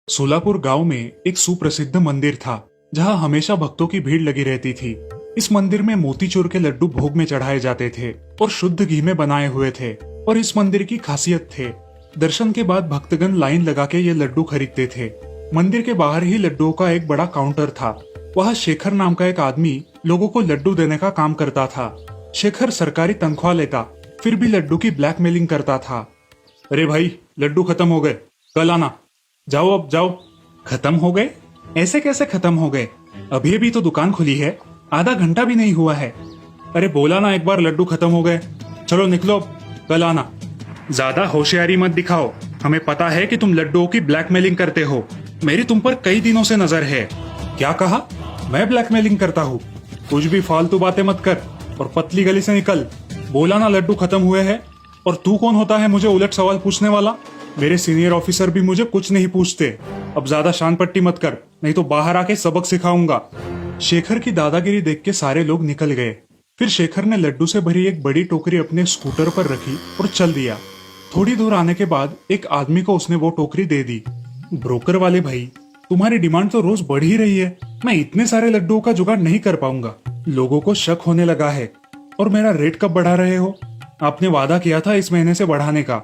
सोलापुर गांव में एक सुप्रसिद्ध मंदिर था जहां हमेशा भक्तों की भीड़ लगी रहती थी। इस मंदिर में मोतीचूर के लड्डू भोग में चढ़ाए जाते थे और शुद्ध घी में बनाए हुए थे। और इस मंदिर की खासियत थे, दर्शन के बाद भक्तगण लाइन लगा के ये लड्डू खरीदते थे। मंदिर के बाहर ही लड्डुओं का एक बड़ा काउंटर था। वहाँ शेखर नाम का एक आदमी लोगों को लड्डू देने का काम करता था। शेखर सरकारी तनख्वाह लेता, फिर भी लड्डू की ब्लैकमेलिंग करता था। अरे भाई, लड्डू खत्म हो गए, कल आना। जाओ अब जाओ। खत्म हो गए? ऐसे कैसे खत्म हो गए? अभी अभी तो दुकान खुली है, आधा घंटा भी नहीं हुआ है। अरे बोला ना एक बार लड्डू खत्म हो गए। चलो निकलो अब, कल आना। ज्यादा होशियारी मत दिखाओ, हमें पता है कि तुम लड्डुओं की ब्लैकमेलिंग करते हो। मेरी तुम पर कई दिनों से नजर है। क्या कहा? मैं ब्लैकमेलिंग करता हूँ? कुछ भी फालतू बातें मत कर और पतली गली से निकल। बोला ना लड्डू खत्म हुए हैं। और तू कौन होता है मुझे उलट सवाल पूछने वाला? मेरे सीनियर ऑफिसर भी मुझे कुछ नहीं पूछते। अब ज्यादा शान पट्टी मत कर, नहीं तो बाहर आके सबक सिखाऊंगा। शेखर की दादागिरी देख के सारे लोग निकल गए। फिर शेखर ने लड्डू से भरी एक बड़ी टोकरी अपने स्कूटर पर रखी और चल दिया। थोड़ी दूर आने के बाद एक आदमी को उसने वो टोकरी दे दी। ब्रोकर वाले भाई, तुम्हारी डिमांड तो रोज बढ़ ही रही है। मैं इतने सारे लड्डुओं का जुगाड़ नहीं कर पाऊंगा। लोगों को शक होने लगा है। और मेरा रेट कब बढ़ा रहे हो? आपने वादा किया था इस महीने से बढ़ाने का।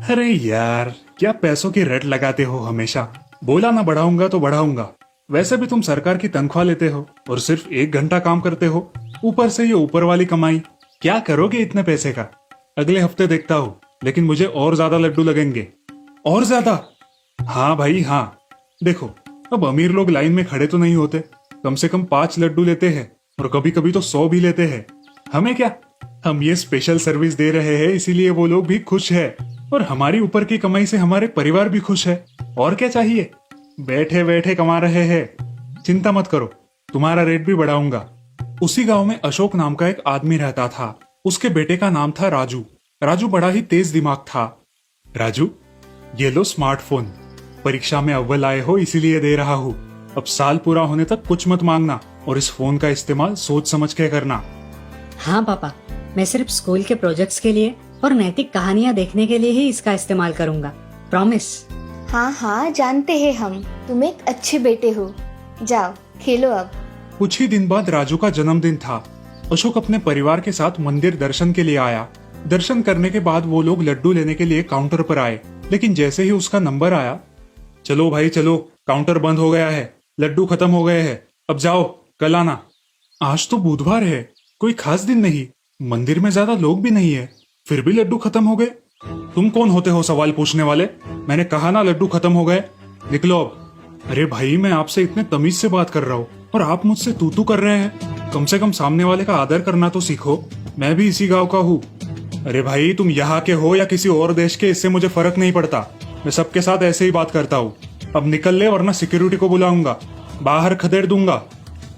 अरे यार, क्या पैसों की रट लगाते हो हमेशा। बोला ना बढ़ाऊंगा तो बढ़ाऊंगा। वैसे भी तुम सरकार की तनख्वाह लेते हो और सिर्फ 1 घंटा काम करते हो। ऊपर से ये ऊपर वाली कमाई। क्या करोगे इतने पैसे का? अगले हफ्ते देखता हूँ, लेकिन मुझे और ज्यादा लड्डू लगेंगे। और ज्यादा? हाँ भाई हाँ। देखो, अब अमीर लोग लाइन में खड़े तो नहीं होते, कम से कम 5 लड्डू लेते हैं और कभी कभी तो 100 भी लेते हैं। हमें क्या, हम ये स्पेशल सर्विस दे रहे हैं, इसीलिए वो लोग भी खुश है और हमारी ऊपर की कमाई से हमारे परिवार भी खुश है। और क्या चाहिए? बैठे बैठे कमा रहे हैं। चिंता मत करो, तुम्हारा रेट भी बढ़ाऊंगा। उसी गांव में अशोक नाम का एक आदमी रहता था। उसके बेटे का नाम था राजू। राजू बड़ा ही तेज दिमाग था। राजू, ये लो स्मार्टफोन। परीक्षा में अव्वल आए हो इसीलिए दे रहा हूँ। अब साल पूरा होने तक कुछ मत मांगना और इस फोन का इस्तेमाल सोच समझ के करना। हाँ पापा, मैं सिर्फ स्कूल के प्रोजेक्ट्स के लिए और नैतिक कहानियाँ देखने के लिए ही इसका इस्तेमाल करूँगा। प्रॉमिस। हाँ हाँ, जानते हैं हम, तुम एक अच्छे बेटे हो। जाओ खेलो अब। कुछ ही दिन बाद राजू का जन्मदिन था। अशोक अपने परिवार के साथ मंदिर दर्शन के लिए आया। दर्शन करने के बाद वो लोग लड्डू लेने के लिए काउंटर पर आए, लेकिन जैसे ही उसका नंबर आया, चलो भाई चलो, काउंटर बंद हो गया है, लड्डू खत्म हो गए हैं, अब जाओ, कल आना। आज तो बुधवार है, कोई खास दिन नहीं, मंदिर में ज्यादा लोग भी नहीं है, फिर भी लड्डू खत्म हो गए। तुम कौन होते हो सवाल पूछने वाले? मैंने कहा ना लड्डू खत्म हो गए, निकलो अब। अरे भाई, मैं आपसे इतने तमीज से बात कर रहा हूँ और आप मुझसे तू तू कर रहे हैं। कम से कम सामने वाले का आदर करना तो सीखो। मैं भी इसी गाँव का हूँ। अरे भाई, तुम यहाँ के हो या किसी और देश के, इससे मुझे फर्क नहीं पड़ता। मैं सबके साथ ऐसे ही बात करता हूँ। अब निकल ले वरना सिक्योरिटी को बुलाऊंगा, बाहर खदेड़ दूंगा।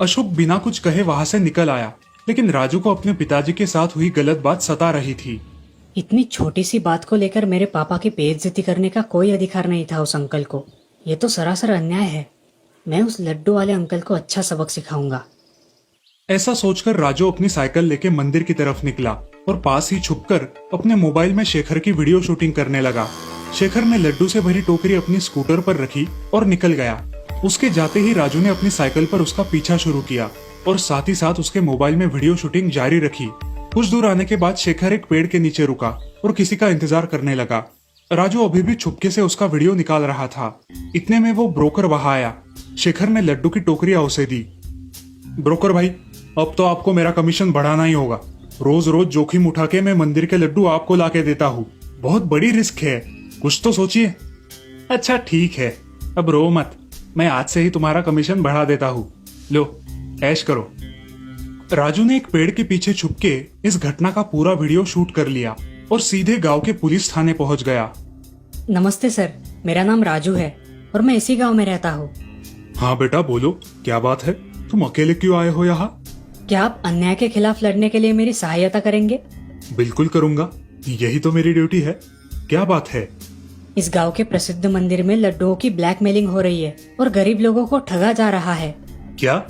अशोक बिना कुछ कहे वहां से निकल आया, लेकिन राजू को अपने पिताजी के साथ हुई गलत बात सता रही थी। इतनी छोटी सी बात को लेकर मेरे पापा की बेइज्जती करने का कोई अधिकार नहीं था उस अंकल को। ये तो सरासर अन्याय है। मैं उस लड्डू वाले अंकल को अच्छा सबक सिखाऊंगा। ऐसा सोचकर राजू अपनी साइकिल लेके मंदिर की तरफ निकला और पास ही छुपकर अपने मोबाइल में शेखर की वीडियो शूटिंग करने लगा। शेखर ने लड्डू से भरी टोकरी अपनी स्कूटर पर रखी और निकल गया। उसके जाते ही राजू ने अपनी साइकिल पर उसका पीछा शुरू किया और साथ ही साथ उसके मोबाइल में वीडियो शूटिंग जारी रखी। कुछ दूर आने के बाद शेखर एक पेड़ के नीचे रुका और किसी का इंतजार करने लगा। राजू अभी भी छुपके से उसका वीडियो निकाल रहा था। इतने में वो ब्रोकर वहां आया। शेखर ने लड्डू की टोकरियां उसे दी। ब्रोकर भाई, अब तो आपको मेरा कमीशन बढ़ाना ही होगा। रोज रोज जोखिम उठा के मैं मंदिर के लड्डू आपको ला के देता हूँ। बहुत बड़ी रिस्क है, कुछ तो सोचिए। अच्छा ठीक है, अब रो मत, मैं आज से ही तुम्हारा कमीशन बढ़ा देता हूँ। लो, ऐश करो। राजू ने एक पेड़ के पीछे छुपके इस घटना का पूरा वीडियो शूट कर लिया और सीधे गांव के पुलिस थाने पहुंच गया। नमस्ते सर, मेरा नाम राजू है और मैं इसी गांव में रहता हूँ। हाँ बेटा बोलो, क्या बात है? तुम अकेले क्यों आए हो यहाँ? क्या आप अन्याय के खिलाफ लड़ने के लिए मेरी सहायता करेंगे? बिल्कुल करूंगा, यही तो मेरी ड्यूटी है। क्या बात है? इस गांव के प्रसिद्ध मंदिर में लड्डुओं की ब्लैकमेलिंग हो रही है और गरीब लोगों को ठगा जा रहा है। क्या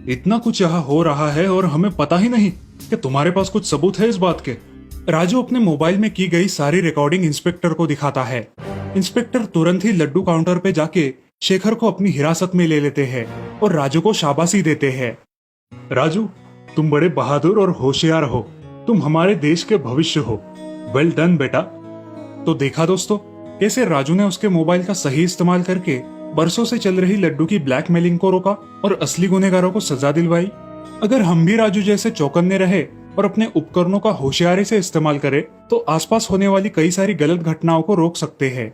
इतना कुछ यहाँ हो रहा है और हमें पता ही नहीं? कि तुम्हारे पास कुछ सबूत है इस बात के? राजू अपने मोबाइल में की गई सारी रिकॉर्डिंग इंस्पेक्टर को दिखाता है। इंस्पेक्टर तुरंत ही लड्डू काउंटर पे जाके शेखर को अपनी हिरासत में ले लेते हैं और राजू को शाबाशी देते हैं। राजू, तुम बड़े बहादुर और होशियार हो, तुम हमारे देश के भविष्य हो। वेल डन बेटा। तो देखा दोस्तों, कैसे राजू ने उसके मोबाइल का सही इस्तेमाल करके बरसों से चल रही लड्डू की ब्लैकमेलिंग को रोका और असली गुनहगारों को सजा दिलवाई। अगर हम भी राजू जैसे चौकन्ने रहे और अपने उपकरणों का होशियारी से इस्तेमाल करें तो आसपास होने वाली कई सारी गलत घटनाओं को रोक सकते हैं।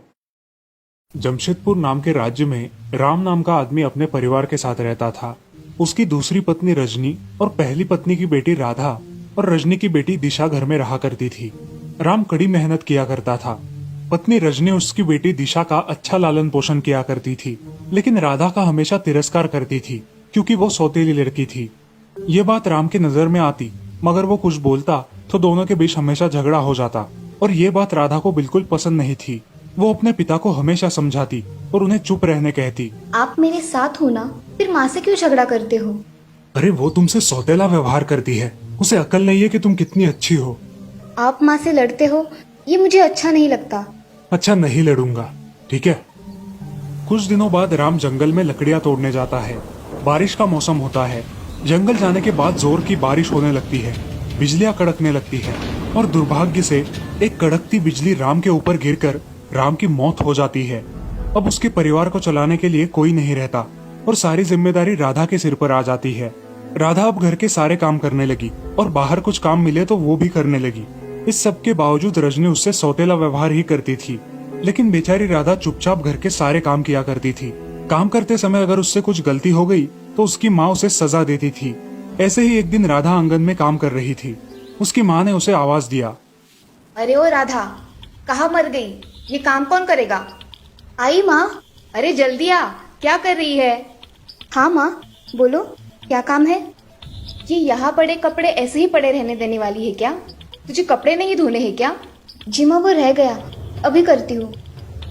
जमशेदपुर नाम के राज्य में राम नाम का आदमी अपने परिवार के साथ रहता था। उसकी दूसरी पत्नी रजनी और पहली पत्नी की बेटी राधा और रजनी की बेटी दिशा घर में रहा करती थी। राम कड़ी मेहनत किया करता था। पत्नी रजनी उसकी बेटी दिशा का अच्छा लालन पोषण किया करती थी, लेकिन राधा का हमेशा तिरस्कार करती थी क्योंकि वो सौतेली लड़की थी। ये बात राम की नजर में आती, मगर वो कुछ बोलता तो दोनों के बीच हमेशा झगड़ा हो जाता और ये बात राधा को बिल्कुल पसंद नहीं थी। वो अपने पिता को हमेशा समझाती और उन्हें चुप रहने कहती। आप मेरे साथ हो ना, फिर माँ से क्यों झगड़ा करते हो? अरे वो तुमसे सौतेला व्यवहार करती है, उसे अकल नहीं है कि तुम कितनी अच्छी हो। आप माँ से लड़ते हो, ये मुझे अच्छा नहीं लगता। अच्छा, नहीं लड़ूंगा, ठीक है। कुछ दिनों बाद राम जंगल में लकड़ियां तोड़ने जाता है। बारिश का मौसम होता है। जंगल जाने के बाद जोर की बारिश होने लगती है, बिजलियां कड़कने लगती है और दुर्भाग्य से एक कड़कती बिजली राम के ऊपर गिरकर राम की मौत हो जाती है। अब उसके परिवार को चलाने के लिए कोई नहीं रहता और सारी जिम्मेदारी राधा के सिर पर आ जाती है। राधा अब घर के सारे काम करने लगी और बाहर कुछ काम मिले तो वो भी करने लगी। इस सब के बावजूद रजनी उससे सौतेला व्यवहार ही करती थी, लेकिन बेचारी राधा चुपचाप घर के सारे काम किया करती थी। काम करते समय अगर उससे कुछ गलती हो गई तो उसकी माँ उसे सजा देती थी। ऐसे ही एक दिन राधा आंगन में काम कर रही थी। उसकी माँ ने उसे आवाज दिया। अरे ओ राधा, कहाँ मर गई? ये काम कौन करेगा? आई माँ। अरे जल्दी आ, क्या कर रही है? हाँ माँ, बोलो क्या काम है? ये यहाँ पड़े कपड़े ऐसे ही पड़े रहने देने वाली है क्या? तुझे कपड़े नहीं धोने हैं क्या? जी माँ, वो रह गया, अभी करती हूँ।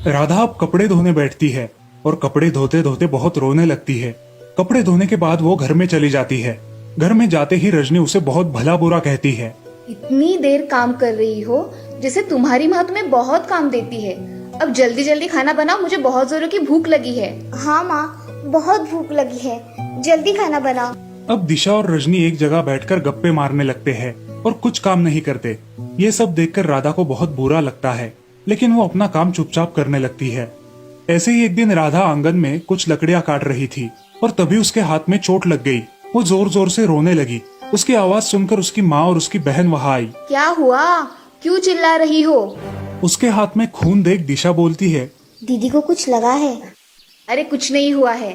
राधा अब कपड़े धोने बैठती है और कपड़े धोते धोते बहुत रोने लगती है। कपड़े धोने के बाद वो घर में चली जाती है। घर में जाते ही रजनी उसे बहुत भला बुरा कहती है। इतनी देर काम कर रही हो जैसे तुम्हारी माँ तुम्हें बहुत काम देती है। अब जल्दी जल्दी खाना बनाओ, मुझे बहुत जोरों की भूख लगी है। हाँ माँ, बहुत भूख लगी है, जल्दी खाना बनाओ। अब दिशा और रजनी एक जगह बैठकर गप्पे मारने लगते हैं और कुछ काम नहीं करते। ये सब देखकर राधा को बहुत बुरा लगता है, लेकिन वो अपना काम चुपचाप करने लगती है। ऐसे ही एक दिन राधा आंगन में कुछ लकड़ियां काट रही थी और तभी उसके हाथ में चोट लग गई। वो जोर जोर से रोने लगी। उसकी आवाज सुनकर उसकी माँ और उसकी बहन वहाँ आई। क्या हुआ, क्यों चिल्ला रही हो? उसके हाथ में खून देख दिशा बोलती है। दीदी को कुछ लगा है? अरे कुछ नहीं हुआ है,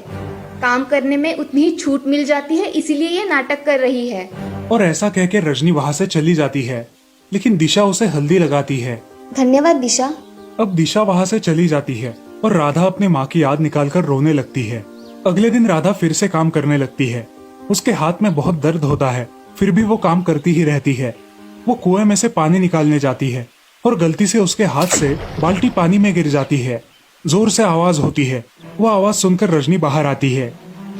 काम करने में उतनी ही छूट मिल जाती है, इसीलिए ये नाटक कर रही है। और ऐसा कहकर रजनी वहाँ से चली जाती है, लेकिन दिशा उसे हल्दी लगाती है। धन्यवाद दिशा। अब दिशा वहाँ से चली जाती है और राधा अपने माँ की याद निकालकर रोने लगती है। अगले दिन राधा फिर से काम करने लगती है। उसके हाथ में बहुत दर्द होता है, फिर भी वो काम करती ही रहती है। वो कुएं में से पानी निकालने जाती है और गलती से उसके हाथ से बाल्टी पानी में गिर जाती है। जोर से आवाज होती है। वो आवाज सुनकर रजनी बाहर आती है।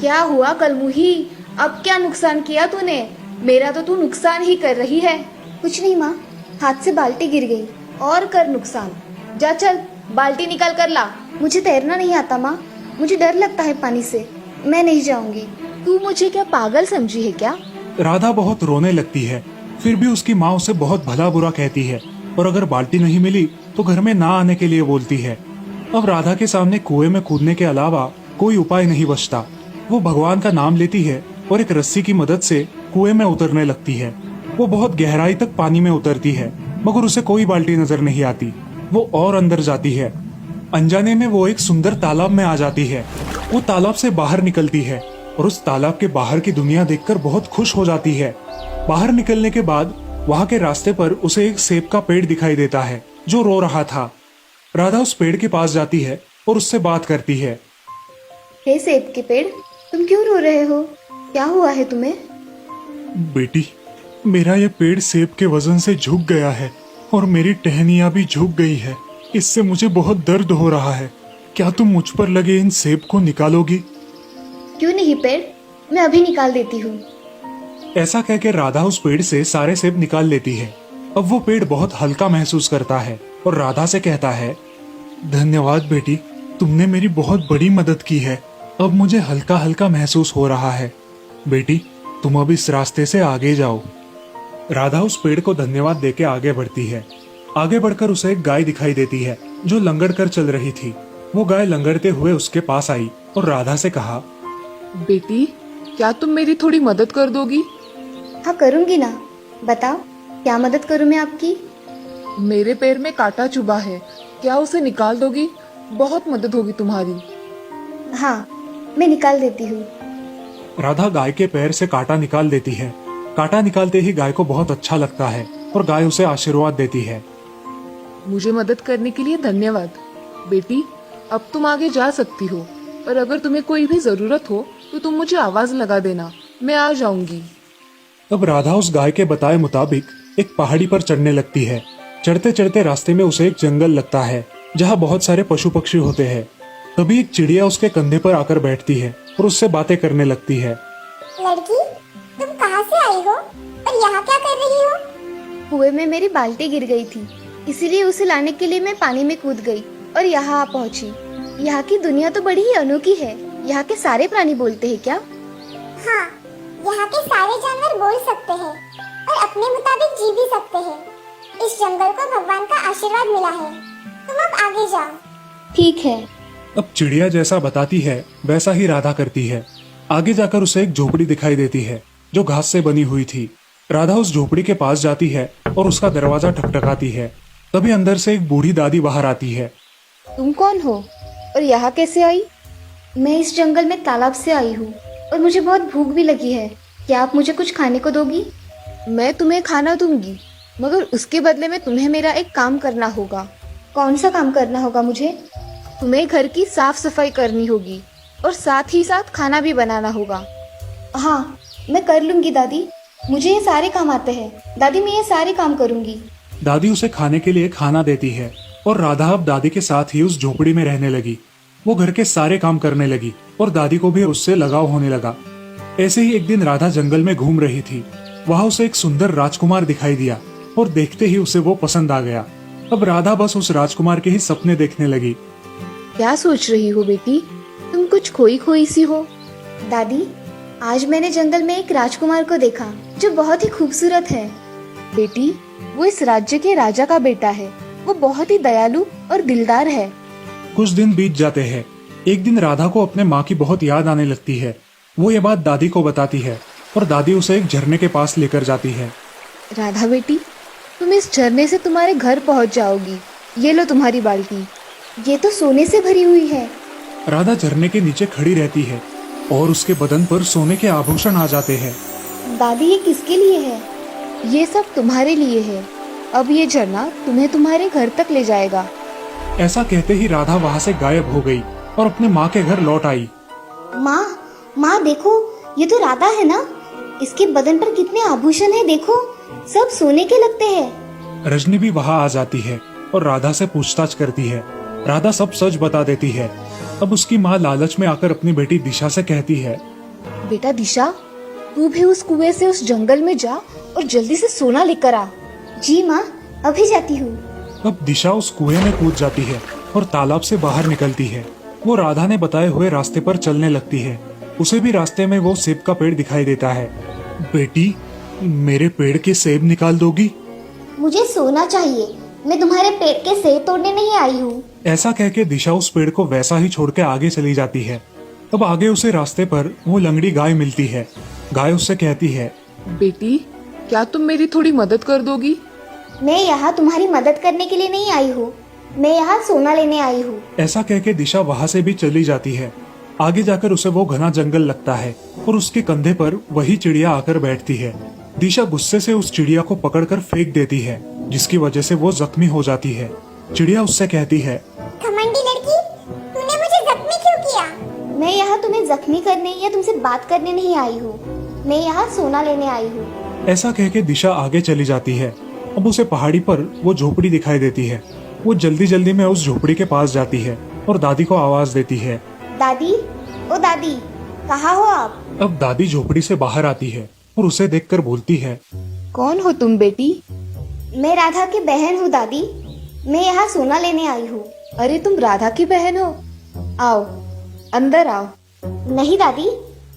क्या हुआ कलमुही, अब क्या नुकसान किया तूने? मेरा तो तू नुकसान ही कर रही है। कुछ नहीं माँ, हाथ से बाल्टी गिर गई। और कर नुकसान, जा चल बाल्टी निकाल कर ला। मुझे तैरना नहीं आता माँ, मुझे डर लगता है पानी से, मैं नहीं जाऊंगी। तू मुझे क्या पागल समझी है क्या? राधा बहुत रोने लगती है, फिर भी उसकी माँ उसे बहुत भला बुरा कहती है और अगर बाल्टी नहीं मिली तो घर में ना आने के लिए बोलती है। अब राधा के सामने कुएं में कूदने के अलावा कोई उपाय नहीं बचता। वो भगवान का नाम लेती है और एक रस्सी की मदद से कुएं में उतरने लगती है। वो बहुत गहराई तक पानी में उतरती है, मगर उसे कोई बाल्टी नजर नहीं आती। वो और अंदर जाती है। अनजाने में वो एक सुंदर तालाब में आ जाती है। वो तालाब से बाहर निकलती है और उस तालाब के बाहर की दुनिया देखकर बहुत खुश हो जाती है। बाहर निकलने के बाद वहाँ के रास्ते पर उसे एक सेब का पेड़ दिखाई देता है जो रो रहा था। राधा उस पेड़ के पास जाती है और उससे बात करती है। हे सेब के पेड़, तुम क्यों रो रहे हो? क्या हुआ है तुम्हें? बेटी, मेरा ये पेड़ सेब के वजन से झुक गया है और मेरी टहनियाँ भी झुक गई है। इससे मुझे बहुत दर्द हो रहा है। क्या तुम मुझ पर लगे इन सेब को निकालोगी? क्यों नहीं पेड़, मैं अभी निकाल देती हूँ। ऐसा कहकर राधा उस पेड़ से सारे सेब निकाल लेती है। अब वो पेड़ बहुत हल्का महसूस करता है और राधा से कहता है, धन्यवाद बेटी, तुमने मेरी बहुत बड़ी मदद की है। अब मुझे हल्का हल्का महसूस हो रहा है। बेटी, तुम अब इस रास्ते से आगे जाओ। राधा उस पेड़ को धन्यवाद देके आगे बढ़ती है। आगे बढ़कर उसे एक गाय दिखाई देती है जो लंगड़ कर चल रही थी। वो गाय लंगड़ते हुए उसके पास आई और राधा से कहा, बेटी, क्या तुम मेरी थोड़ी मदद कर दोगी? हाँ करूँगी ना, बताओ क्या मदद करूँ मैं आपकी। मेरे पैर में कांटा चुभा है, क्या उसे निकाल दोगी? बहुत मदद होगी तुम्हारी। हाँ मैं निकाल देती हूँ। राधा गाय के पैर से कांटा निकाल देती है। कांटा निकालते ही गाय को बहुत अच्छा लगता है और गाय उसे आशीर्वाद देती है। मुझे मदद करने के लिए धन्यवाद। बेटी, अब तुम आगे जा सकती हो, पर अगर तुम्हें कोई भी जरूरत हो तो तुम मुझे आवाज लगा देना, मैं आ जाऊंगी। अब राधा उस गाय के बताए मुताबिक एक पहाड़ी पर चढ़ने लगती है। चढ़ते चढ़ते रास्ते में उसे एक जंगल लगता है जहाँ बहुत सारे पशु पक्षी होते हैं। तभी एक चिड़िया उसके कंधे पर आकर बैठती है और उससे बातें करने लगती है। लड़की, तुम कहाँ से आई हो और यहाँ क्या कर रही हो? कुएं में मेरी बाल्टी गिर गई थी, इसीलिए उसे लाने के लिए मैं पानी में कूद गई और यहाँ आ पहुँची। यहाँ की दुनिया तो बड़ी ही अनोखी है। यहाँ के सारे प्राणी बोलते हैं क्या? हाँ, यहाँ के सारे जानवर बोल सकते हैं और अपने मुताबिक जी भी सकते हैं। इस जंगल को भगवान का आशीर्वाद मिला है। तुम अब आगे जाओ। ठीक है। अब चिड़िया जैसा बताती है वैसा ही राधा करती है। आगे जाकर उसे एक झोपड़ी दिखाई देती है जो घास से बनी हुई थी। राधा उस झोपड़ी के पास जाती है और उसका दरवाजा ठकठकाती है। तभी अंदर से एक बूढ़ी दादी बाहर आती है। तुम कौन हो और यहाँ कैसे आई? मैं इस जंगल में तालाब से आई हूँ और मुझे बहुत भूख भी लगी है। क्या आप मुझे कुछ खाने को दोगी? मैं तुम्हें खाना दूंगी, मगर उसके बदले में तुम्हें मेरा एक काम करना होगा। कौन सा काम करना होगा मुझे? तुम्हें घर की साफ सफाई करनी होगी और साथ ही साथ खाना भी बनाना होगा। हाँ मैं कर लूंगी दादी, मुझे ये सारे काम आते हैं। दादी मैं ये सारे काम करूंगी। दादी उसे खाने के लिए खाना देती है और राधा अब दादी के साथ ही उस झोपड़ी में रहने लगी। वो घर के सारे काम करने लगी और दादी को भी उससे लगाव होने लगा। ऐसे ही एक दिन राधा जंगल में घूम रही थी। वहाँ उसे एक सुंदर राजकुमार दिखाई दिया और देखते ही उसे वो पसंद आ गया। अब राधा बस उस राजकुमार के ही सपने देखने लगी। क्या सोच रही हो बेटी? तुम कुछ खोई खोई सी हो। दादी, आज मैंने जंगल में एक राजकुमार को देखा जो बहुत ही खूबसूरत है। बेटी, वो इस राज्य के राजा का बेटा है। वो बहुत ही दयालु और दिलदार है। कुछ दिन बीत जाते हैं। एक दिन राधा को अपने माँ की बहुत याद आने लगती है। वो ये बात दादी को बताती है और दादी उसे एक झरने के पास लेकर जाती है। राधा बेटी, तुम इस झरने से तुम्हारे घर पहुंच जाओगी। ये लो तुम्हारी बाल्टी, ये तो सोने से भरी हुई है। राधा झरने के नीचे खड़ी रहती है और उसके बदन पर सोने के आभूषण आ जाते हैं। दादी ये किसके लिए है? ये सब तुम्हारे लिए है। अब ये झरना तुम्हें तुम्हारे घर तक ले जाएगा। ऐसा कहते ही राधा वहाँ से गायब हो गई और अपने माँ के घर लौट आई। माँ देखो, ये तो राधा है ना? इसके बदन पर कितने आभूषण हैं, देखो, सब सोने के लगते हैं। रजनी भी वहाँ आ जाती है और राधा से पूछताछ करती है। राधा सब सच बता देती है। अब उसकी माँ लालच में आकर अपनी बेटी दिशा से कहती है, बेटा दिशा, तू भी उस कुएं से उस जंगल में जा और जल्दी से सोना लेकर आ। जी माँ, अभी जाती हूँ। अब दिशा उस कुएं में कूद जाती है और तालाब से बाहर निकलती है। वो राधा ने बताए हुए रास्ते पर चलने लगती है। उसे भी रास्ते में वो सेब का पेड़ दिखाई देता है। बेटी, मेरे पेड़ के सेब निकाल दोगी? मुझे सोना चाहिए, मैं तुम्हारे पेड़ के सेब तोड़ने नहीं आई हूँ। ऐसा कह के दिशा उस पेड़ को वैसा ही छोड़ के आगे चली जाती है। अब आगे उसे रास्ते पर वो लंगड़ी गाय मिलती है। गाय उससे कहती है, बेटी, क्या तुम मेरी थोड़ी मदद कर दोगी? मैं यहाँ तुम्हारी मदद करने के लिए नहीं आई हूँ, मैं यहाँ सोना लेने आई हूँ। ऐसा कह के दिशा वहाँ से भी चली जाती है। आगे जाकर उसे वो घना जंगल लगता है और उसके कंधे पर वही चिड़िया आकर बैठती है। दिशा गुस्से से उस चिड़िया को पकड़कर फेंक देती है, जिसकी वजह से वो जख्मी हो जाती है। चिड़िया उससे कहती है, घमंडी लड़की, तूने मुझे जख्मी क्यों किया? मैं यहाँ तुम्हें जख्मी करने या तुमसे बात करने नहीं आई हूँ, मैं यहाँ सोना लेने आई हूँ। ऐसा कह के दिशा आगे चली जाती है। अब उसे पहाड़ी पर वो झोपड़ी दिखाई देती है। वो जल्दी जल्दी में उस झोपड़ी के पास जाती है और दादी को आवाज देती है, दादी, ओ दादी, कहाँ हो आप? अब दादी झोपड़ी से बाहर आती है और उसे देखकर बोलती है, कौन हो तुम बेटी? मैं राधा की बहन हूँ दादी, मैं यहाँ सोना लेने आई हूँ। अरे तुम राधा की बहन हो? आओ, अंदर आओ। नहीं दादी,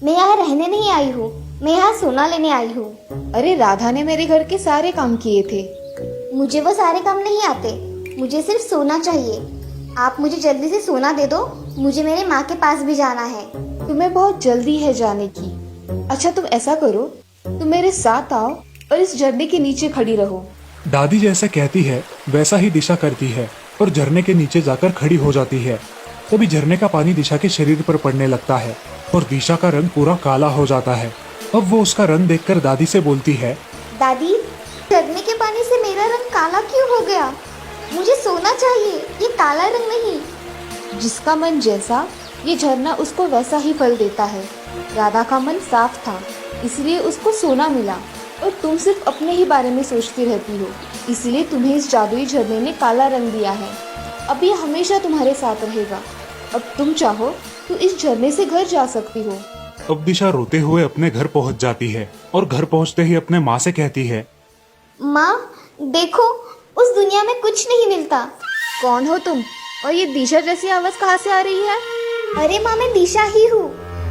मैं यहाँ रहने नहीं आई हूँ, मैं यहाँ सोना लेने आई हूँ। अरे राधा ने मेरे घर के सारे काम किए थे। मुझे वो सारे काम नहीं आते, मुझे सिर्फ सोना चाहिए। आप मुझे जल्दी से सोना दे दो, मुझे मेरे माँ के पास भी जाना है। तुम्हें बहुत जल्दी है जाने की। अच्छा तुम ऐसा करो, तुम मेरे साथ आओ और इस झरने के नीचे खड़ी रहो। दादी जैसे कहती है वैसा ही दिशा करती है और झरने के नीचे जाकर खड़ी हो जाती है। तभी झरने का पानी दिशा के शरीर पर पड़ने लगता है और दिशा का रंग पूरा काला हो जाता है। अब वो उसका रंग देखकर दादी से बोलती है, दादी, झरने के पानी से मेरा रंग काला क्यों हो गया? मुझे सोना चाहिए, ये काला रंग नहीं। जिसका मन जैसा, ये झरना उसको वैसा ही फल देता है। राधा का मन साफ था, इसलिए उसको सोना मिला, और तुम सिर्फ अपने ही बारे में सोचती रहती हो, इसलिए तुम्हें इस जादुई झरने ने काला रंग दिया है। अब ये हमेशा तुम्हारे साथ रहेगा। अब तुम चाहो तो इस झरने से घर जा सकती हो। अब दिशा रोते हुए अपने घर पहुंच जाती है और घर पहुंचते ही अपने माँ से कहती है, माँ देखो, उस दुनिया में कुछ नहीं मिलता। कौन हो तुम, और ये दिशा जैसी आवाज कहाँ से आ रही है? अरे माँ, मैं दिशा ही हूँ।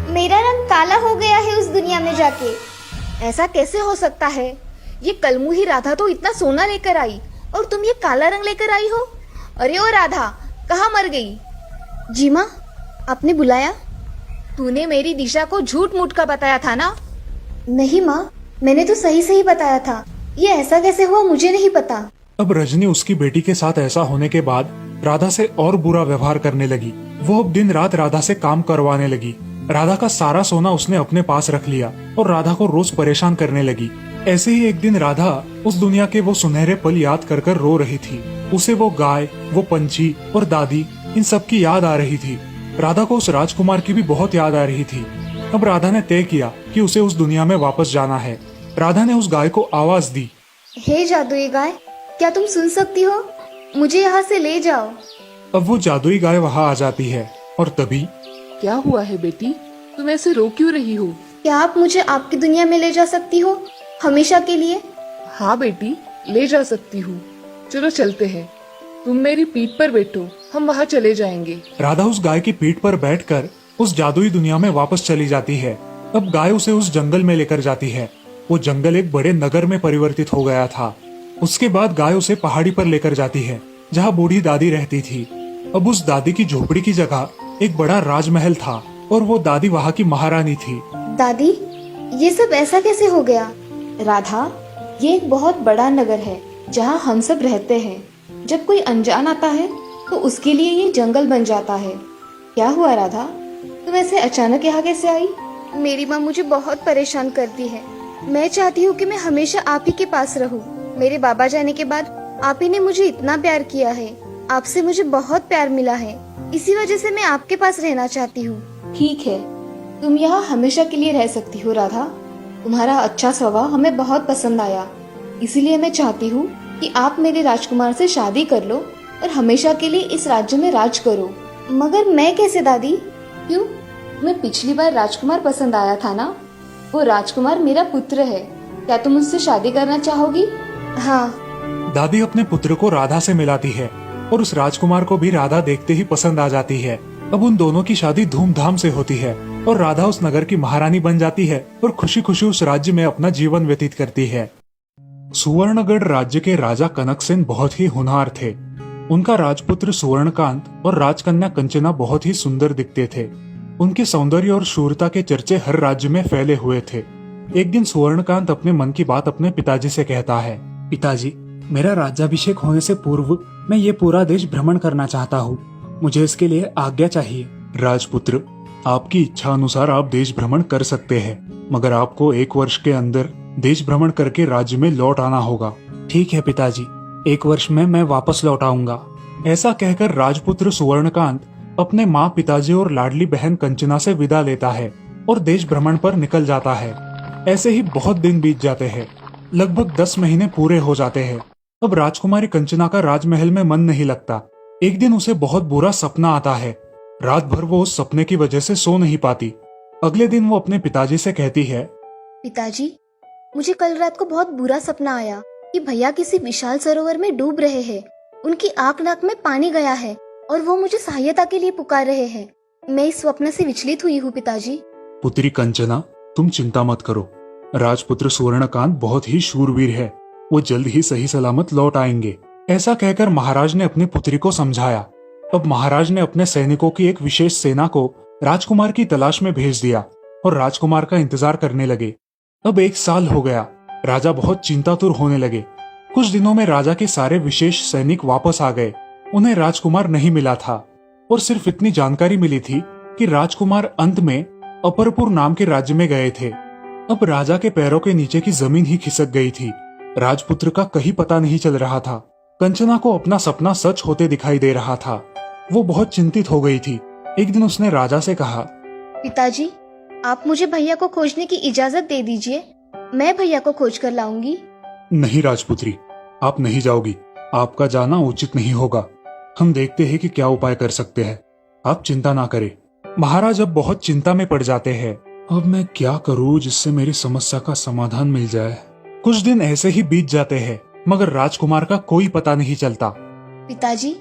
मेरा रंग काला हो गया है उस दुनिया में जाके। ऐसा कैसे हो सकता है? ये कलमू ही राधा तो इतना सोना लेकर आई, और तुम ये काला रंग लेकर आई हो। अरे ओ राधा, कहाँ मर गई? जी माँ, आपने बुलाया? तूने मेरी दिशा को झूठ मूठ का बताया था ना? नहीं माँ, मैंने तो सही सही बताया था। ये ऐसा कैसे हुआ मुझे नहीं पता। अब रजनी उसकी बेटी के साथ ऐसा होने के बाद राधा से और बुरा व्यवहार करने लगी। वो अब दिन रात राधा से काम करवाने लगी। राधा का सारा सोना उसने अपने पास रख लिया और राधा को रोज परेशान करने लगी। ऐसे ही एक दिन राधा उस दुनिया के वो सुनहरे पल याद कर कर रो रही थी। उसे वो गाय, वो पंछी और दादी, इन सब की याद आ रही थी। राधा को उस राजकुमार की भी बहुत याद आ रही थी। अब राधा ने तय किया कि उसे उस दुनिया में वापस जाना है। राधा ने उस गाय को आवाज दी, हे जादुई गाय, क्या तुम सुन सकती हो? मुझे यहाँ से ले जाओ। अब वो जादुई गाय वहाँ आ जाती है और तभी क्या हुआ है बेटी, तुम ऐसे रो क्यों रही हो? क्या आप मुझे आपकी दुनिया में ले जा सकती हो, हमेशा के लिए? हाँ बेटी, ले जा सकती हूँ। चलो चलते हैं, तुम मेरी पीठ पर बैठो, हम वहाँ चले जाएंगे। राधा उस गाय की पीठ पर बैठकर उस जादुई दुनिया में वापस चली जाती है। अब गाय उसे उस जंगल में लेकर जाती है। वो जंगल एक बड़े नगर में परिवर्तित हो गया था। उसके बाद गाय उसे पहाड़ी पर लेकर जाती है जहाँ बूढ़ी दादी रहती थी। अब उस दादी की झोपड़ी की जगह एक बड़ा राजमहल था और वो दादी वहाँ की महारानी थी। दादी, ये सब ऐसा कैसे हो गया? राधा, ये एक बहुत बड़ा नगर है जहाँ हम सब रहते हैं। जब कोई अनजान आता है तो उसके लिए ये जंगल बन जाता है। क्या हुआ राधा, तुम ऐसे अचानक यहाँ कैसे आई? मेरी माँ मुझे बहुत परेशान करती है। मैं चाहती हूँ कि मैं हमेशा आप ही के पास रहूँ। मेरे बाबा जाने के बाद आप ही ने मुझे इतना प्यार किया है। आपसे मुझे बहुत प्यार मिला है, इसी वजह से मैं आपके पास रहना चाहती हूँ। ठीक है, तुम यहाँ हमेशा के लिए रह सकती हो राधा। तुम्हारा अच्छा स्वभाव हमें बहुत पसंद आया, इसीलिए मैं चाहती हूँ कि आप मेरे राजकुमार से शादी कर लो और हमेशा के लिए इस राज्य में राज करो। मगर मैं कैसे दादी? क्यों? तुम्हें पिछली बार राजकुमार पसंद आया था ना? वो राजकुमार मेरा पुत्र है। क्या तुम उससे शादी करना चाहोगी? हाँ। दादी अपने पुत्र को राधा से मिलाती है और उस राजकुमार को भी राधा देखते ही पसंद आ जाती है। अब उन दोनों की शादी धूमधाम से होती है और राधा उस नगर की महारानी बन जाती है और खुशी खुशी उस राज्य में अपना जीवन व्यतीत करती है। सुवर्णगढ़ राज्य के राजा कनकसेन बहुत ही होनहार थे। उनका राजपुत्र सुवर्णकांत और राजकन्या कंचना बहुत ही सुंदर दिखते थे। उनके सौंदर्य और शूरता के चर्चे हर राज्य में फैले हुए थे। एक दिन सुवर्णकांत अपने मन की बात अपने पिताजी से कहता है, पिताजी, मेरा राज्याभिषेक होने से पूर्व मैं ये पूरा देश भ्रमण करना चाहता हूँ। मुझे इसके लिए आज्ञा चाहिए। राजपुत्र, आपकी इच्छा अनुसार आप देश भ्रमण कर सकते हैं, मगर आपको 1 वर्ष के अंदर देश भ्रमण करके राज्य में लौट आना होगा। ठीक है पिताजी, 1 वर्ष में मैं वापस लौट आऊंगा। ऐसा कहकर राजपुत्र सुवर्णकांत अपने माँ, पिताजी और लाडली बहन कंचना से विदा लेता है और देश भ्रमण पर निकल जाता है। ऐसे ही बहुत दिन बीत जाते हैं। लगभग 10 महीने पूरे हो जाते हैं। अब राजकुमारी कंचना का राजमहल में मन नहीं लगता। एक दिन उसे बहुत बुरा सपना आता है। रात भर वो उस सपने की वजह से सो नहीं पाती। अगले दिन वो अपने पिताजी से कहती है, पिताजी, मुझे कल रात को बहुत बुरा सपना आया कि भैया किसी विशाल सरोवर में डूब रहे हैं। उनकी आंख नाक में पानी गया है और वो मुझे सहायता के लिए पुकार रहे हैं। मैं इस स्वप्न से विचलित हुई हूँ पिताजी। पुत्री कंचना, तुम चिंता मत करो। राजपुत्र सुवर्णकांत बहुत ही शूरवीर है, वो जल्द ही सही सलामत लौट आएंगे। ऐसा कहकर महाराज ने अपनी पुत्री को समझाया। अब महाराज ने अपने सैनिकों की एक विशेष सेना को राजकुमार की तलाश में भेज दिया और राजकुमार का इंतजार करने लगे। अब 1 साल हो गया। राजा बहुत चिंतातुर होने लगे। कुछ दिनों में राजा के सारे विशेष सैनिक वापस आ गए। उन्हें राजकुमार नहीं मिला था और सिर्फ इतनी जानकारी मिली थी कि राजकुमार अंत में अपरपुर नाम के राज्य में गए थे। अब राजा के पैरों के नीचे की जमीन ही खिसक गई थी। राजपुत्र का कहीं पता नहीं चल रहा था। कंचना को अपना सपना सच होते दिखाई दे रहा था। वो बहुत चिंतित हो गई थी। एक दिन उसने राजा से कहा, पिताजी, आप मुझे भैया को खोजने की इजाजत दे दीजिए। मैं भैया को खोज कर लाऊंगी। नहीं राजपुत्री, आप नहीं जाओगी। आपका जाना उचित नहीं होगा। हम देखते हैं कि क्या उपाय कर सकते हैं। आप चिंता ना करें। महाराज अब बहुत चिंता में पड़ जाते हैं। अब मैं क्या करूं जिससे मेरी समस्या का समाधान मिल जाए। कुछ दिन ऐसे ही बीत जाते हैं, मगर राजकुमार का कोई पता नहीं चलता। पिताजी,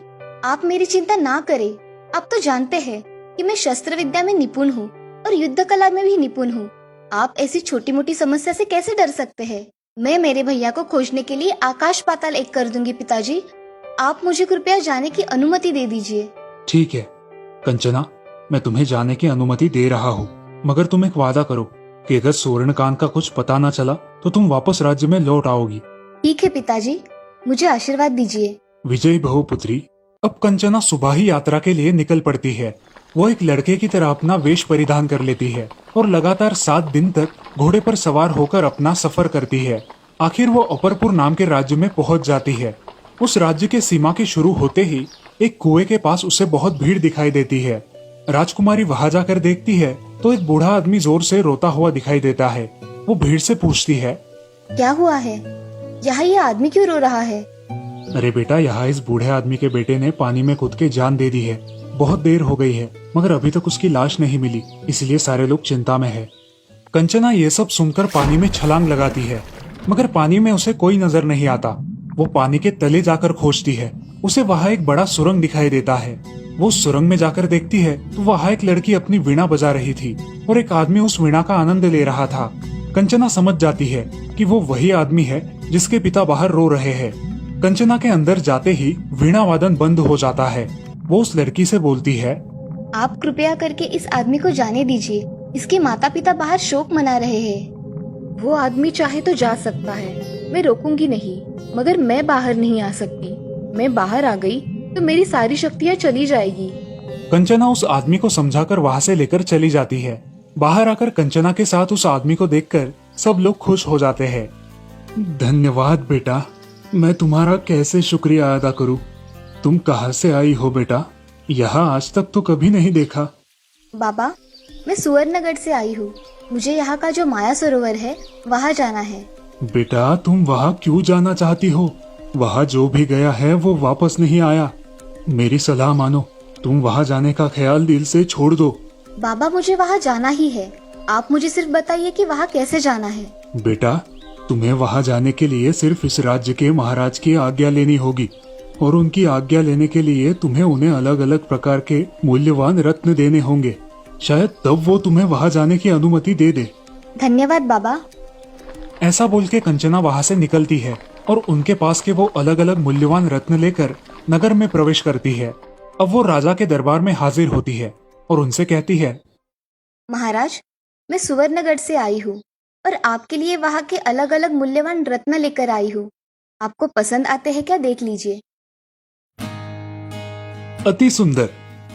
आप मेरी चिंता ना करें। आप तो जानते हैं कि मैं शस्त्र विद्या में निपुण हूँ और युद्ध कला में भी निपुण हूँ। आप ऐसी छोटी मोटी समस्या से कैसे डर सकते हैं। मैं मेरे भैया को खोजने के लिए आकाश पाताल एक कर दूंगी। पिताजी, आप मुझे कृपया जाने की अनुमति दे दीजिए। ठीक है कंचना, मैं तुम्हें जाने की अनुमति दे रहा हूँ, मगर तुम एक वादा करो कि अगर सुवर्णकांत का कुछ पता न चला तो तुम वापस राज्य में लौट आओगी। ठीक है पिताजी, मुझे आशीर्वाद दीजिए। विजयी भव पुत्री। अब कंचना सुबह ही यात्रा के लिए निकल पड़ती है। वो एक लड़के की तरह अपना वेश परिधान कर लेती है और लगातार 7 दिन तक घोड़े पर सवार होकर अपना सफर करती है। आखिर वो अपरपुर नाम के राज्य में पहुंच जाती है। उस राज्य के सीमा के शुरू होते ही एक कुएं के पास उसे बहुत भीड़ दिखाई देती है। राजकुमारी वहां जाकर देखती है तो एक बूढ़ा आदमी जोर से रोता हुआ दिखाई देता है। वो भीड़ से पूछती है, क्या हुआ है? यहाँ ये आदमी क्यों रो रहा है? अरे बेटा, यहाँ इस बूढ़े आदमी के बेटे ने पानी में कूद के जान दे दी है। बहुत देर हो गई है, मगर अभी तक उसकी लाश नहीं मिली, इसलिए सारे लोग चिंता में है। कंचना ये सब सुनकर पानी में छलांग लगाती है, मगर पानी में उसे कोई नजर नहीं आता। वो पानी के तले जाकर खोजती है। उसे वहाँ एक बड़ा सुरंग दिखाई देता है। वो उस सुरंग में जाकर देखती है तो वहाँ एक लड़की अपनी वीणा बजा रही थी और एक आदमी उस वीणा का आनंद ले रहा था। कंचना समझ जाती है कि वो वही आदमी है जिसके पिता बाहर रो रहे हैं। कंचना के अंदर जाते ही वीणा वादन बंद हो जाता है। वो उस लड़की से बोलती है, आप कृपया करके इस आदमी को जाने दीजिए। इसके माता पिता बाहर शोक मना रहे हैं। वो आदमी चाहे तो जा सकता है, मैं रोकूंगी नहीं, मगर मैं बाहर नहीं आ सकती। मैं बाहर आ गई तो मेरी सारी शक्तियाँ चली जाएगी। कंचना उस आदमी को समझाकर वहाँ से लेकर चली जाती है। बाहर आकर कंचना के साथ उस आदमी को देखकर सब लोग खुश हो जाते हैं। धन्यवाद बेटा, मैं तुम्हारा कैसे शुक्रिया अदा करूं। तुम कहाँ से आई हो बेटा? यहाँ आज तक तो कभी नहीं देखा। बाबा, मैं सुवर्णगढ़ से आई हूँ। मुझे यहाँ का जो माया सरोवर है वहाँ जाना है। बेटा, तुम वहाँ क्यों जाना चाहती हो? वहाँ जो भी गया है वो वापस नहीं आया। मेरी सलाह मानो, तुम वहाँ जाने का ख्याल दिल से छोड़ दो। बाबा, मुझे वहाँ जाना ही है। आप मुझे सिर्फ बताइए कि वहाँ कैसे जाना है। बेटा, तुम्हें वहाँ जाने के लिए सिर्फ इस राज्य के महाराज की आज्ञा लेनी होगी और उनकी आज्ञा लेने के लिए तुम्हें उन्हें अलग अलग प्रकार के मूल्यवान रत्न देने होंगे। शायद तब वो तुम्हें वहाँ जाने की अनुमति दे दे। धन्यवाद बाबा। ऐसा बोल के कंचना वहाँ से निकलती है और उनके पास के वो अलग अलग मूल्यवान रत्न लेकर नगर में प्रवेश करती है। अब वो राजा के दरबार में हाजिर होती है और उनसे कहती है, महाराज, मैं सुवर्णगढ़ से आई हूँ और आपके लिए वहाँ के अलग अलग मूल्यवान रत्न लेकर आई हूँ। आपको पसंद आते हैं क्या? देख लीजिए। अति सुंदर।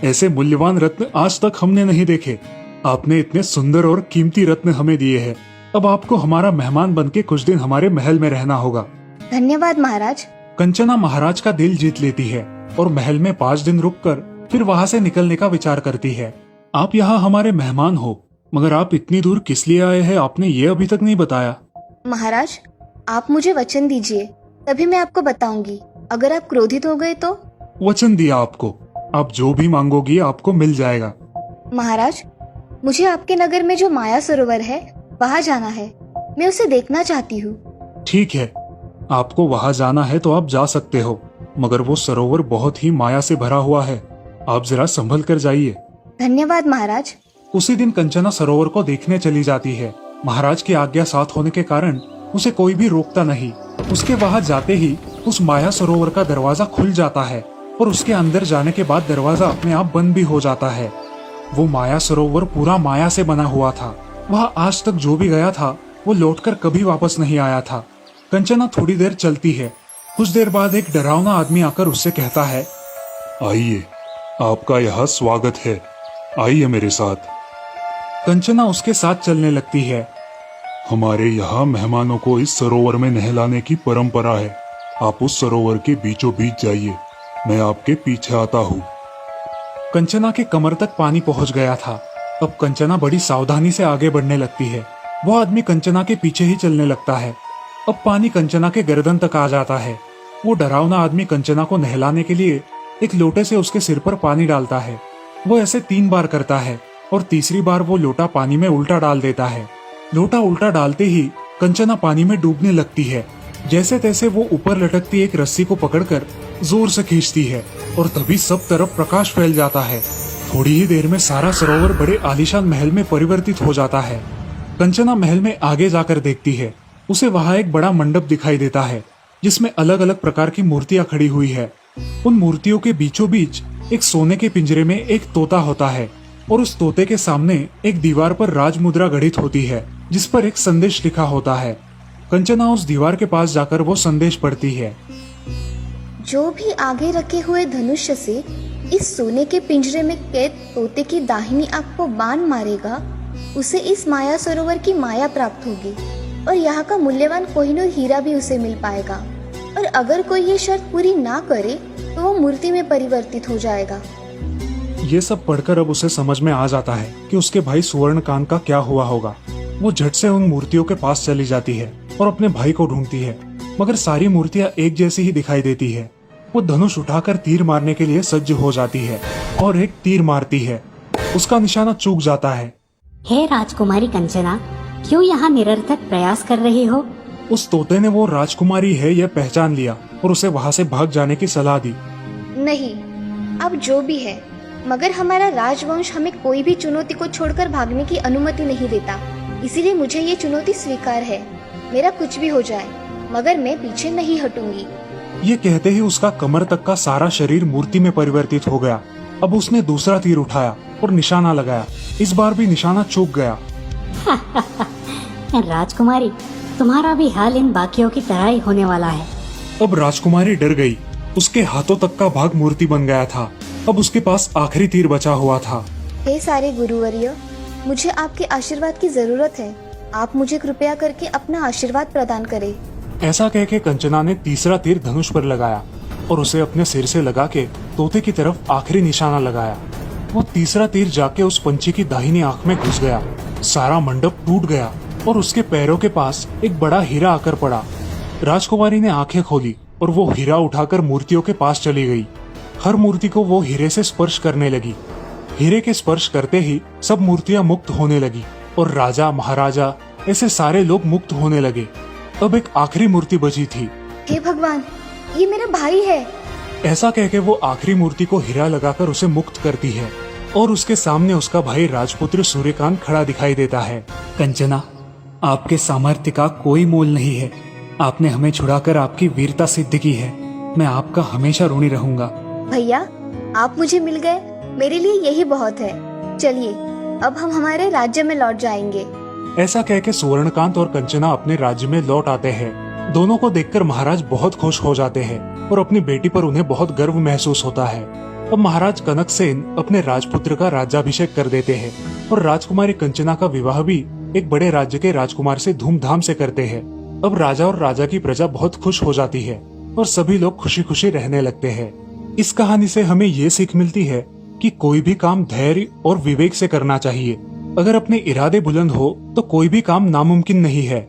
ऐसे मूल्यवान रत्न आज तक हमने नहीं देखे। आपने इतने सुंदर और कीमती रत्न हमें दिए हैं। अब आपको हमारा मेहमान बनके कुछ दिन हमारे महल में रहना होगा। धन्यवाद महाराज। कंचना महाराज का दिल जीत लेती है और महल में 5 दिन रुककर फिर वहाँ से निकलने का विचार करती है। आप यहाँ हमारे मेहमान हो, मगर आप इतनी दूर किस लिए आए हैं आपने ये अभी तक नहीं बताया। महाराज, आप मुझे वचन दीजिए, तभी मैं आपको बताऊंगी। अगर आप क्रोधित हो गए तो? वचन दिया आपको, आप जो भी मांगोगी आपको मिल जाएगा। महाराज, मुझे आपके नगर में जो माया सरोवर है वहाँ जाना है। मैं उसे देखना चाहती हूँ। ठीक है, आपको वहाँ जाना है तो आप जा सकते हो, मगर वो सरोवर बहुत ही माया से भरा हुआ है। आप जरा संभल कर जाइए। धन्यवाद महाराज। उसी दिन कंचना सरोवर को देखने चली जाती है। महाराज की आज्ञा साथ होने के कारण उसे कोई भी रोकता नहीं। उसके वहां जाते ही उस माया सरोवर का दरवाजा खुल जाता है और उसके अंदर जाने के बाद दरवाजा अपने आप बंद भी हो जाता है। वो माया सरोवर पूरा माया से बना हुआ था। वहाँ आज तक जो भी गया था वो लौटकर कभी वापस नहीं आया था। कंचना थोड़ी देर चलती है। कुछ देर बाद एक डरावना आदमी आकर उससे कहता है, आइए, आपका यहाँ स्वागत है, आइए मेरे साथ। कंचना उसके साथ चलने लगती है। हमारे यहाँ मेहमानों को इस सरोवर में नहलाने की परंपरा है। आप उस सरोवर के बीचों बीच जाइए, मैं आपके पीछे आता हूँ। कंचना के कमर तक पानी पहुंच गया था। अब कंचना बड़ी सावधानी से आगे बढ़ने लगती है। वो आदमी कंचना के पीछे ही चलने लगता है। अब पानी कंचना के गर्दन तक आ जाता है। वो डरावना आदमी कंचना को नहलाने के लिए एक लोटे से उसके सिर पर पानी डालता है। वो ऐसे 3 बार करता है और तीसरी बार वो लोटा पानी में उल्टा डाल देता है। लोटा उल्टा डालते ही कंचना पानी में डूबने लगती है। जैसे तैसे वो ऊपर लटकती एक रस्सी को पकड़कर जोर से खींचती है और तभी सब तरफ प्रकाश फैल जाता है। थोड़ी ही देर में सारा सरोवर बड़े आलीशान महल में परिवर्तित हो जाता है। कंचना महल में आगे जाकर देखती है। उसे वहाँ एक बड़ा मंडप दिखाई देता है जिसमें अलग अलग प्रकार की मूर्तियां खड़ी हुई है। उन मूर्तियों के बीचों बीच एक सोने के पिंजरे में एक तोता होता है और उस तोते के सामने एक दीवार पर राजमुद्रा गढ़ित होती है जिस पर एक संदेश लिखा होता है। कंचना उस दीवार के पास जाकर वो संदेश पढ़ती है। जो भी आगे रखे हुए धनुष्य से इस सोने के पिंजरे में कैद तोते की दाहिनी आंख को बाण मारेगा, उसे इस माया सरोवर की माया प्राप्त होगी और यहाँ का मूल्यवान कोहिनूर हीरा भी उसे मिल पाएगा। और अगर कोई ये शर्त पूरी ना करे तो वो मूर्ति में परिवर्तित हो जाएगा। ये सब पढ़कर अब उसे समझ में आ जाता है कि उसके भाई सुवर्णकांत का क्या हुआ होगा। वो झट से उन मूर्तियों के पास चली जाती है और अपने भाई को ढूंढती है, मगर सारी मूर्तियां एक जैसी ही दिखाई देती है। वो धनुष उठाकर तीर मारने के लिए सज्ज हो जाती है और एक तीर मारती है। उसका निशाना चूक जाता है। हे राजकुमारी कंचना, क्यों यहाँ निरर्थक प्रयास कर रही हो? उस तोते ने वो राजकुमारी है यह पहचान लिया और उसे वहाँ से भाग जाने की सलाह दी। नहीं, अब जो भी है, मगर हमारा राजवंश हमें कोई भी चुनौती को छोड़कर भागने की अनुमति नहीं देता। इसीलिए मुझे ये चुनौती स्वीकार है। मेरा कुछ भी हो जाए, मगर मैं पीछे नहीं हटूंगी। ये कहते ही उसका कमर तक का सारा शरीर मूर्ति में परिवर्तित हो गया। अब उसने दूसरा तीर उठाया और निशाना लगाया। इस बार भी निशाना चूक गया। राजकुमारी, तुम्हारा भी हाल इन बाकियों की तरह ही होने वाला है। अब राजकुमारी डर गई। उसके हाथों तक का भाग मूर्ति बन गया था। अब उसके पास आखिरी तीर बचा हुआ था। हे सारे गुरुवर्य, मुझे आपके आशीर्वाद की जरूरत है। आप मुझे कृपया करके अपना आशीर्वाद प्रदान करें। ऐसा कह के कंचना ने तीसरा तीर धनुष पर लगाया और उसे अपने सिर से लगा के तोते की तरफ आखिरी निशाना लगाया। वो तीसरा तीर जाके उस पंछी की दाहिनी आंख में घुस गया। सारा मंडप टूट गया और उसके पैरों के पास एक बड़ा हीरा आकर पड़ा। राजकुमारी ने आंखें खोली और वो हीरा उठाकर मूर्तियों के पास चली गई। हर मूर्ति को वो हीरे से स्पर्श करने लगी। हीरे के स्पर्श करते ही सब मूर्तियां मुक्त होने लगी और राजा महाराजा ऐसे सारे लोग मुक्त होने लगे। अब एक आखिरी मूर्ति बची थी। हे भगवान, ये मेरा भाई है। ऐसा कह के वो आखिरी मूर्ति को हीरा लगाकर उसे मुक्त करती है और उसके सामने उसका भाई राजपुत्र सूर्यकांत खड़ा दिखाई देता है। कंचना, आपके सामर्थ्य का कोई मोल नहीं है। आपने हमें छुड़ाकर आपकी वीरता सिद्ध की है। मैं आपका हमेशा ऋणी रहूंगा। भैया, आप मुझे मिल गए, मेरे लिए यही बहुत है। चलिए, अब हम हमारे राज्य में लौट जाएंगे। ऐसा कह के सुवर्णकांत और कंचना अपने राज्य में लौट आते हैं। दोनों को देखकर महाराज बहुत खुश हो जाते हैं और अपनी बेटी पर उन्हें बहुत गर्व महसूस होता है। अब महाराज कनकसेन अपने राजपुत्र का राज्याभिषेक कर देते हैं और राजकुमारी कंचना का विवाह भी एक बड़े राज्य के राजकुमार से धूमधाम से करते हैं। अब राजा और राजा की प्रजा बहुत खुश हो जाती है और सभी लोग खुशी खुशी रहने लगते हैं। इस कहानी से हमें ये सीख मिलती है कि कोई भी काम धैर्य और विवेक से करना चाहिए। अगर अपने इरादे बुलंद हो तो कोई भी काम नामुमकिन नहीं है।